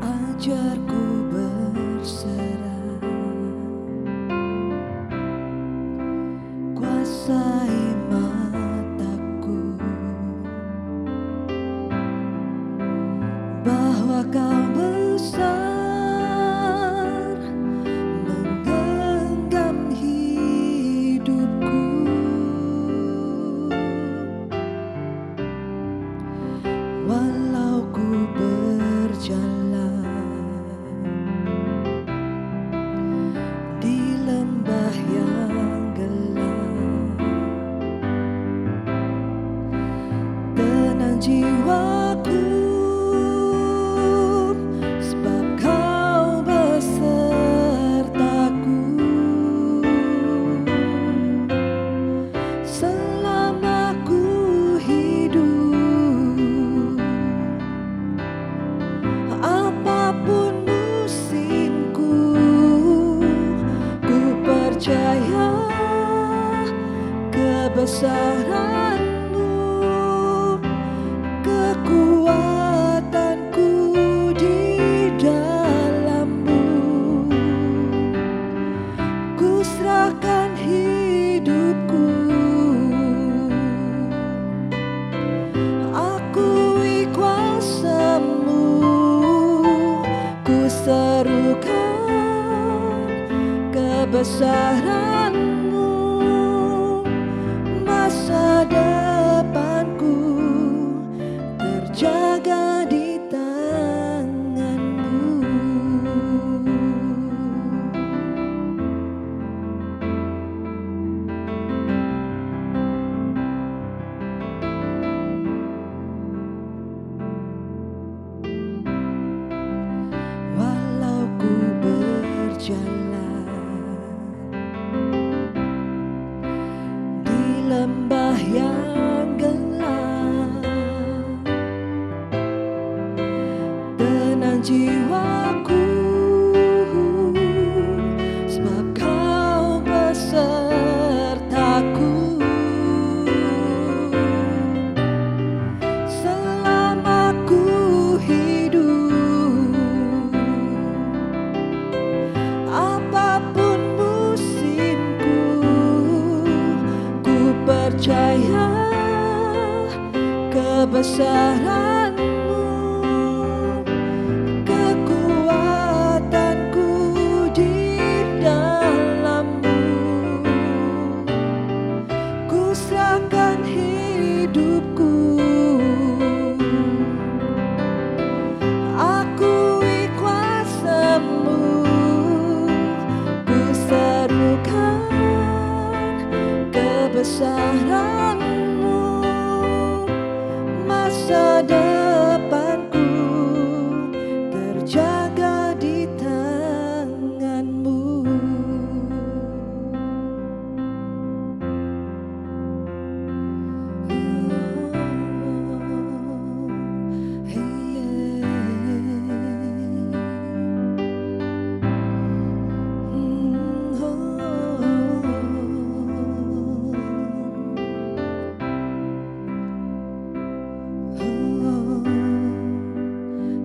Ajarku berserah, kuasai mataku, bahwa Kau besar menggenggam hidupku. Walau ku berjalan di lembah yang gelap, tenang jiwaku, sebab Kau besertaku. Selama ku hidup, apapun musimku, ku percaya kebesaran-Mu, kekuatanku di dalam-Mu. Ku serahkan hidupku, akui kuasa-Mu, ku serukan kebesaran-Mu. Masa depanku terjaga di tangan-Mu. Walau ku berjalan di lembah yang gelap, tenang jiwaku, sebab Kau besertaku. Selama ku hidup, apapun musimku, ku percaya kebesaran-Mu, kekuatanku di dalam-Mu. Ku serahkan hidupku, akui kuasa-Mu, ku serukan kebesaran-Mu. Masa depanku terjaga di tangan-Mu.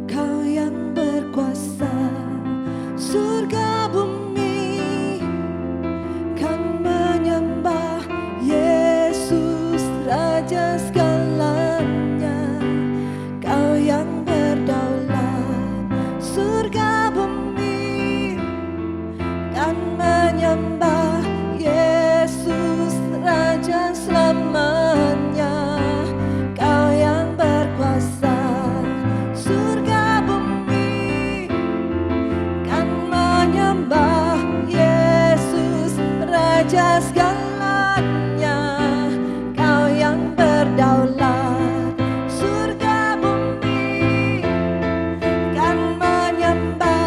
Kau yang berkuasa, surga bumi kan menyembah Yesus Raja segalanya. Kau yang berdaulat, surga bumi kan menyembah Yesus Raja selamanya. Kau yang berkuasa, surga bumi kan menyembah Yesus Raja segalanya. Kau yang berdaulat, surga bumi kan menyembah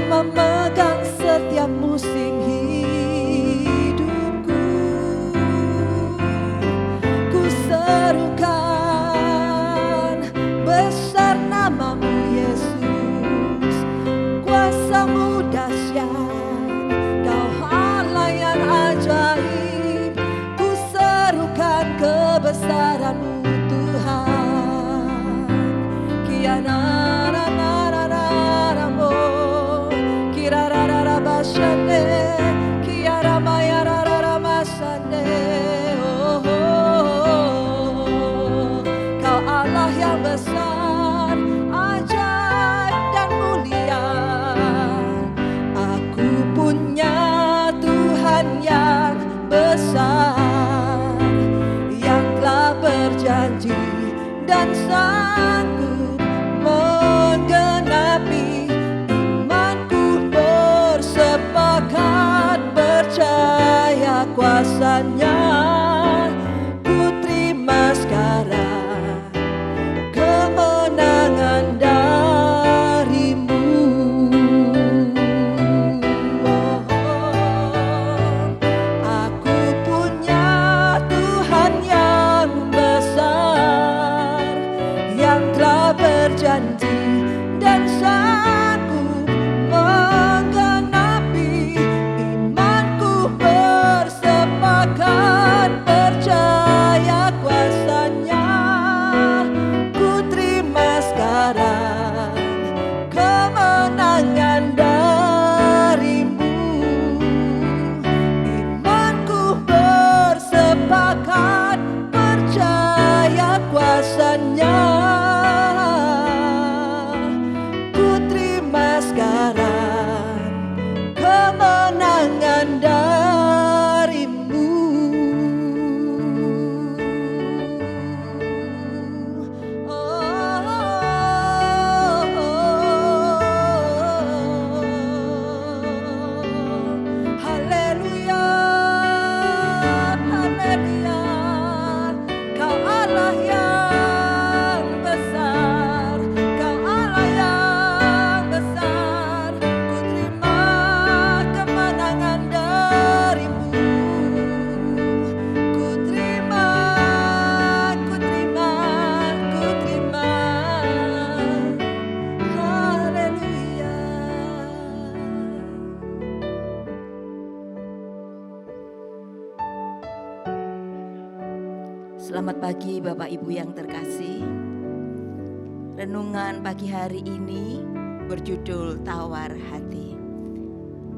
memegang setiap musim hidupku. Ku serukan besar namamu Yesus, kuasa-Mu dahsyat, Kau Allah yang ajaib. Ku serukan kebesaran-Mu Tuhan. Kiana Kau Allah yang besar, ajaib dan mulia. Aku punya Tuhan yang besar, yang telah berjanji dan sanggup menggenapi. Imanku bersepakat percaya kuasa-Nya. Ku terima sekarang kemenangan dari-Mu. Aku punya Tuhan yang besar, yang telah berjanji dan sanggup menggenapi. Imanku bersepakat percaya kuasa-Nya. Ku terima sekarang kemenangan dari-Mu. Imanku bersepakat percaya kuasa-Nya. Ku terima sekarang kemenangan dari-Mu. Haleluya, haleluya. Kau Allah yang besar, Kau Allah yang besar. Ku terima kemenangan dari-Mu. Ku terima, ku terima, ku terima. Haleluya. Selamat pagi Bapak Ibu yang terkasih. Renungan pagi hari ini berjudul Tawar Hati.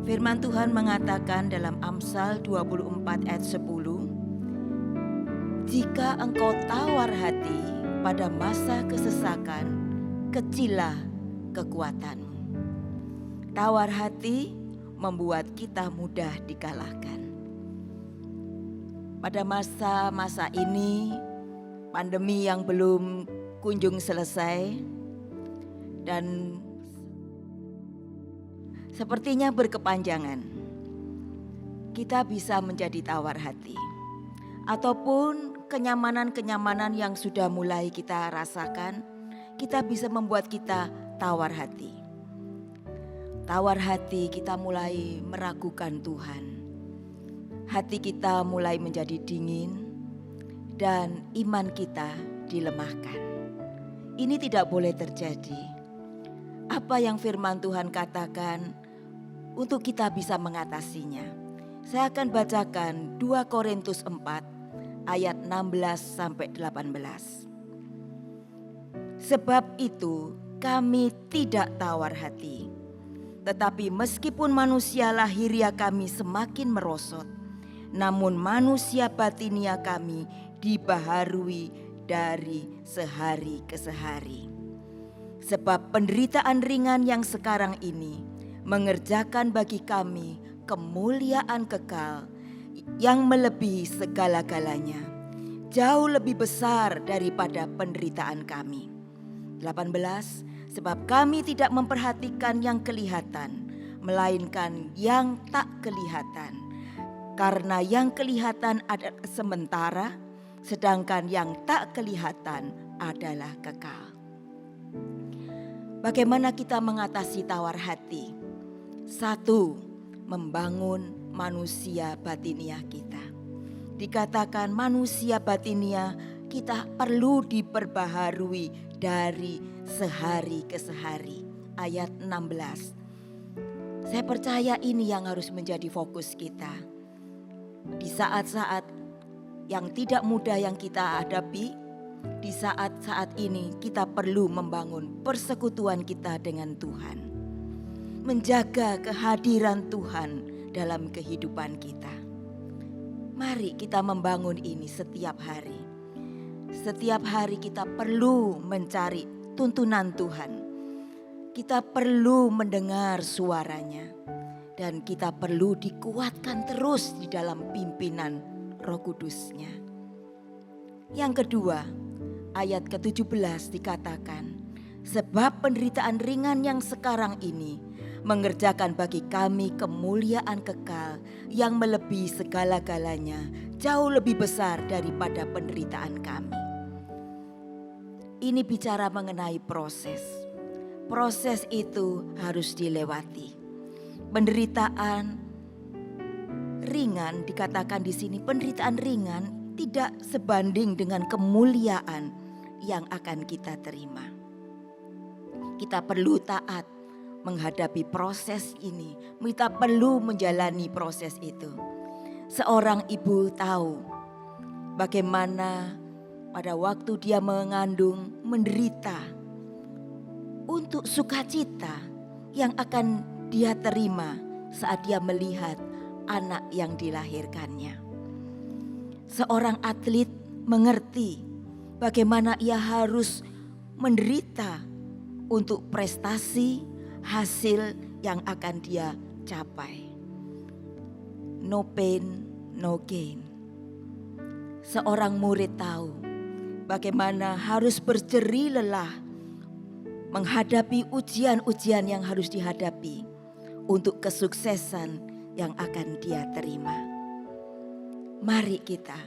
Firman Tuhan mengatakan dalam Amsal 24 ayat 10, jika engkau tawar hati pada masa kesesakan, kecillah kekuatanmu. Tawar hati membuat kita mudah dikalahkan. Pada masa-masa ini, pandemi yang belum kunjung selesai dan sepertinya berkepanjangan, kita bisa menjadi tawar hati. Ataupun kenyamanan-kenyamanan yang sudah mulai kita rasakan, kita bisa membuat kita tawar hati. Tawar hati, kita mulai meragukan Tuhan. Hati kita mulai menjadi dingin dan iman kita dilemahkan. Ini tidak boleh terjadi. Apa yang firman Tuhan katakan untuk kita bisa mengatasinya? Saya akan bacakan 2 Korintus 4 ayat 16 sampai 18. Sebab itu kami tidak tawar hati, tetapi meskipun manusia lahiriah kami semakin merosot, namun manusia batinia kami dibaharui dari sehari ke sehari. Sebab penderitaan ringan yang sekarang ini mengerjakan bagi kami kemuliaan kekal yang melebihi segala-galanya, jauh lebih besar daripada penderitaan kami. 18. Sebab kami tidak memperhatikan yang kelihatan, melainkan yang tak kelihatan. Karena yang kelihatan adalah sementara, sedangkan yang tak kelihatan adalah kekal. Bagaimana kita mengatasi tawar hati? Satu, membangun manusia batiniah kita. Dikatakan manusia batiniah kita perlu diperbaharui dari sehari ke sehari. Ayat 16. Saya percaya ini yang harus menjadi fokus kita. Di saat-saat yang tidak mudah yang kita hadapi, di saat-saat ini kita perlu membangun persekutuan kita dengan Tuhan. Menjaga kehadiran Tuhan dalam kehidupan kita. Mari kita membangun ini setiap hari. Setiap hari kita perlu mencari tuntunan Tuhan. Kita perlu mendengar suaranya. Dan kita perlu dikuatkan terus di dalam pimpinan Roh Kudus-Nya. Yang kedua, ayat ke-17 dikatakan, sebab penderitaan ringan yang sekarang ini mengerjakan bagi kami kemuliaan kekal yang melebihi segala-galanya, jauh lebih besar daripada penderitaan kami. Ini bicara mengenai proses. Proses itu harus dilewati. Penderitaan ringan dikatakan di sini, penderitaan ringan tidak sebanding dengan kemuliaan yang akan kita terima. Kita perlu taat menghadapi proses ini. Kita perlu menjalani proses itu. Seorang ibu tahu bagaimana pada waktu dia mengandung menderita untuk sukacita yang akan dia terima saat dia melihat anak yang dilahirkannya. Seorang atlet mengerti bagaimana ia harus menderita untuk prestasi hasil yang akan dia capai. No pain, no gain. Seorang murid tahu bagaimana harus berjerih lelah menghadapi ujian-ujian yang harus dihadapi untuk kesuksesan yang akan dia terima. Mari kita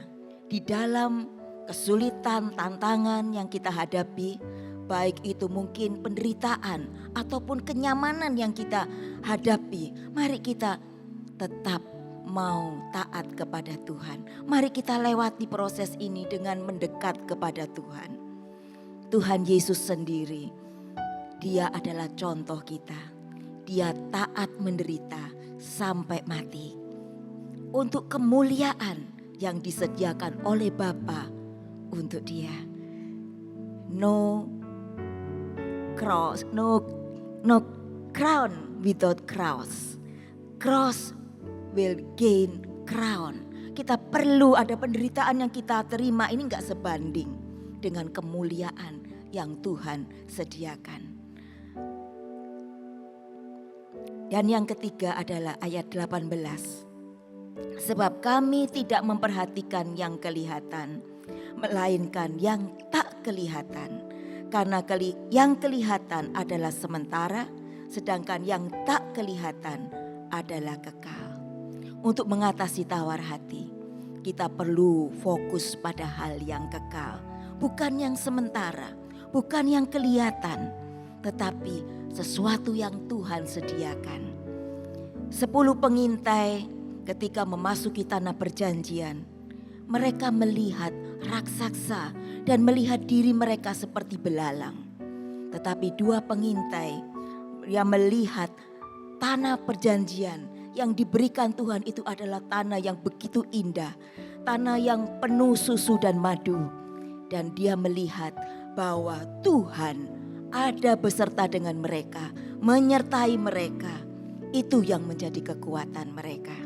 di dalam kesulitan, tantangan yang kita hadapi, baik itu mungkin penderitaan ataupun kenyamanan yang kita hadapi, mari kita tetap mau taat kepada Tuhan. Mari kita lewati proses ini dengan mendekat kepada Tuhan. Tuhan Yesus sendiri, Dia adalah contoh kita. Dia taat menderita sampai mati untuk kemuliaan yang disediakan oleh Bapa untuk dia. No cross, no crown without cross. Cross will gain crown. Kita perlu ada penderitaan yang kita terima, ini gak sebanding dengan kemuliaan yang Tuhan sediakan. Dan yang ketiga adalah ayat 18. Sebab kami tidak memperhatikan yang kelihatan, melainkan yang tak kelihatan. Karena yang kelihatan adalah sementara, sedangkan yang tak kelihatan adalah kekal. Untuk mengatasi tawar hati, kita perlu fokus pada hal yang kekal. Bukan yang sementara, bukan yang kelihatan, tetapi sesuatu yang Tuhan sediakan. 10 pengintai ketika memasuki tanah perjanjian, mereka melihat raksasa dan melihat diri mereka seperti belalang. Tetapi 2 pengintai yang melihat tanah perjanjian yang diberikan Tuhan itu adalah tanah yang begitu indah, tanah yang penuh susu dan madu. Dan dia melihat bahwa Tuhan ada beserta dengan mereka, menyertai mereka. Itu yang menjadi kekuatan mereka.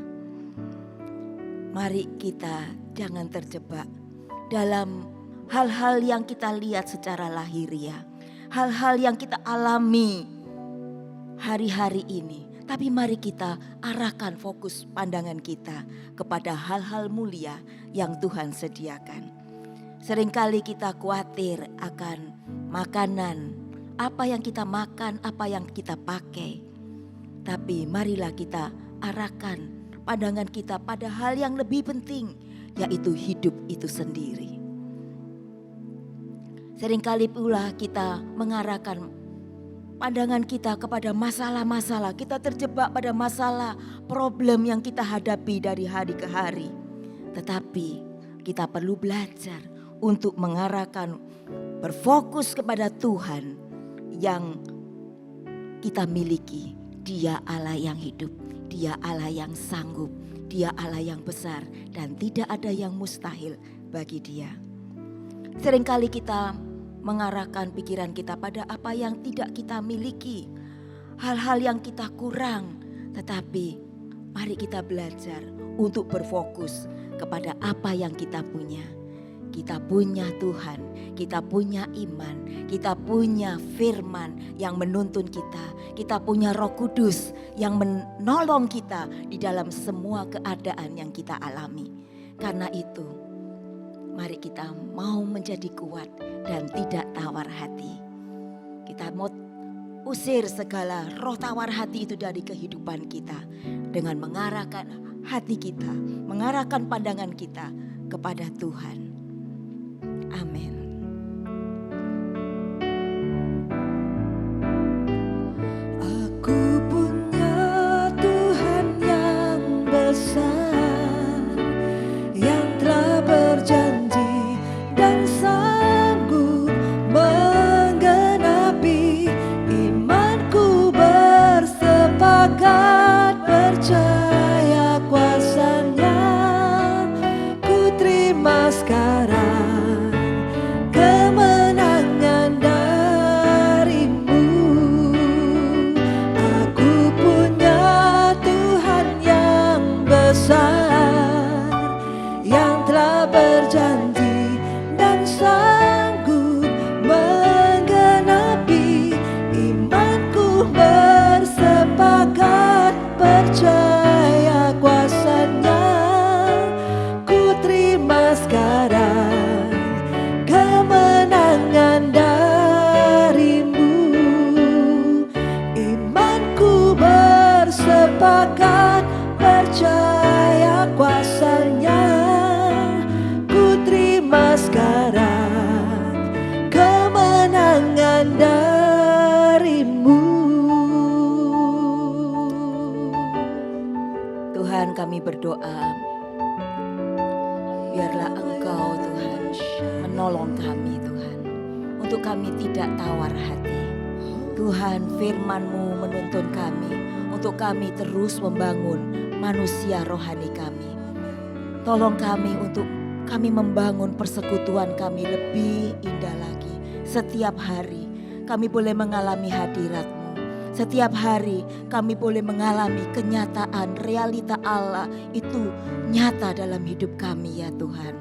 Mari kita jangan terjebak dalam hal-hal yang kita lihat secara lahiriah, hal-hal yang kita alami hari-hari ini. Tapi mari kita arahkan fokus pandangan kita kepada hal-hal mulia yang Tuhan sediakan. Seringkali kita khawatir akan makanan, apa yang kita makan, apa yang kita pakai. Tapi marilah kita arahkan pandangan kita pada hal yang lebih penting, yaitu hidup itu sendiri. Seringkali pula kita mengarahkan pandangan kita kepada masalah-masalah. Kita terjebak pada masalah, problem yang kita hadapi dari hari ke hari. Tetapi kita perlu belajar untuk mengarahkan, berfokus kepada Tuhan yang kita miliki. Dia Allah yang hidup, Dia Allah yang sanggup, Dia Allah yang besar, dan tidak ada yang mustahil bagi Dia. Seringkali kita mengarahkan pikiran kita pada apa yang tidak kita miliki, hal-hal yang kita kurang. Tetapi mari kita belajar untuk berfokus kepada apa yang kita punya. Kita punya Tuhan, kita punya iman, kita punya firman yang menuntun kita. Kita punya Roh Kudus yang menolong kita di dalam semua keadaan yang kita alami. Karena itu, mari kita mau menjadi kuat dan tidak tawar hati. Kita mau usir segala roh tawar hati itu dari kehidupan kita dengan mengarahkan hati kita, mengarahkan pandangan kita kepada Tuhan. Amin. Aku punya Tuhan yang besar, yang telah berjanji dan sanggup menggenapi. Imanku bersepakat percaya kuasa-Nya. Ku terima sekarang kemenangan darimu. Aku punya Tuhan yang besar, yang telah berjanji dan sanggup menggenapi. Imanku bersepakat percaya kuasa-Nya. Ku terima sekarang kemenangan darimu. Imanku bersepakat percaya kuasa-Nya. Ku terima sekarang kemenangan darimu. Tuhan, kami berdoa, biarlah Engkau Tuhan menolong kami Tuhan, untuk kami tidak tawar hati. Tuhan, firman-Mu menuntun kami untuk kami terus membangun manusia rohani kami. Tolong kami untuk kami membangun persekutuan kami lebih indah lagi. Setiap hari kami boleh mengalami hadirat-Mu. Setiap hari kami boleh mengalami kenyataan realita Allah itu nyata dalam hidup kami ya Tuhan.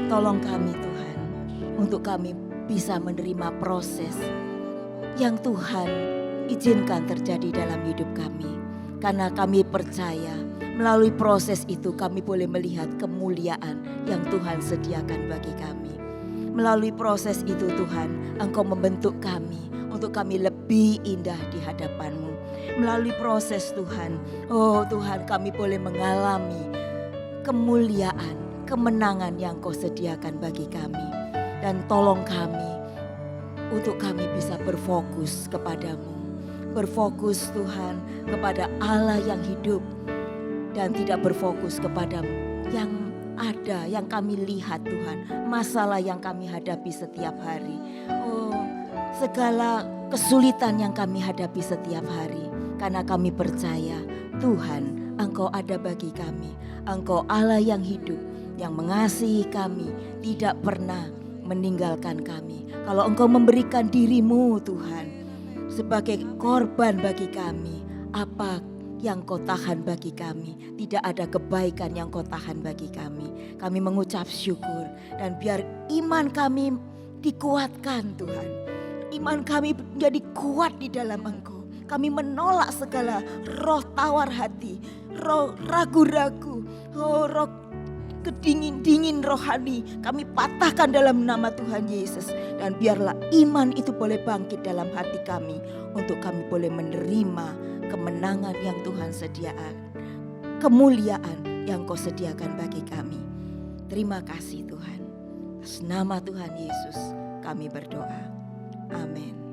Tolong kami Tuhan, untuk kami bisa menerima proses yang Tuhan izinkan terjadi dalam hidup kami. Karena kami percaya melalui proses itu kami boleh melihat kemuliaan yang Tuhan sediakan bagi kami. Melalui proses itu Tuhan, Engkau membentuk kami untuk kami lebih indah di hadapan-Mu. Melalui proses Tuhan, oh Tuhan, kami boleh mengalami kemuliaan, kemenangan yang Kau sediakan bagi kami. Dan tolong kami untuk kami bisa berfokus kepadamu. Berfokus Tuhan kepada Allah yang hidup, dan tidak berfokus kepada yang ada, yang kami lihat Tuhan. Masalah yang kami hadapi setiap hari. Oh, segala kesulitan yang kami hadapi setiap hari. Karena kami percaya Tuhan, Engkau ada bagi kami. Engkau Allah yang hidup, yang mengasihi kami, tidak pernah meninggalkan kami. Kalau Engkau memberikan diri-Mu Tuhan sebagai korban bagi kami, apa yang Kau tahan bagi kami? Tidak ada kebaikan yang Kau tahan bagi kami. Kami mengucap syukur, dan biar iman kami dikuatkan Tuhan. Iman kami menjadi kuat di dalam Engkau. Kami menolak segala roh tawar hati, roh ragu-ragu, roh kedingin-dingin rohani. Kami patahkan dalam nama Tuhan Yesus. Dan biarlah iman itu boleh bangkit dalam hati kami, untuk kami boleh menerima kemenangan yang Tuhan sediakan, kemuliaan yang Kau sediakan bagi kami. Terima kasih Tuhan. Atas nama Tuhan Yesus kami berdoa. Amin.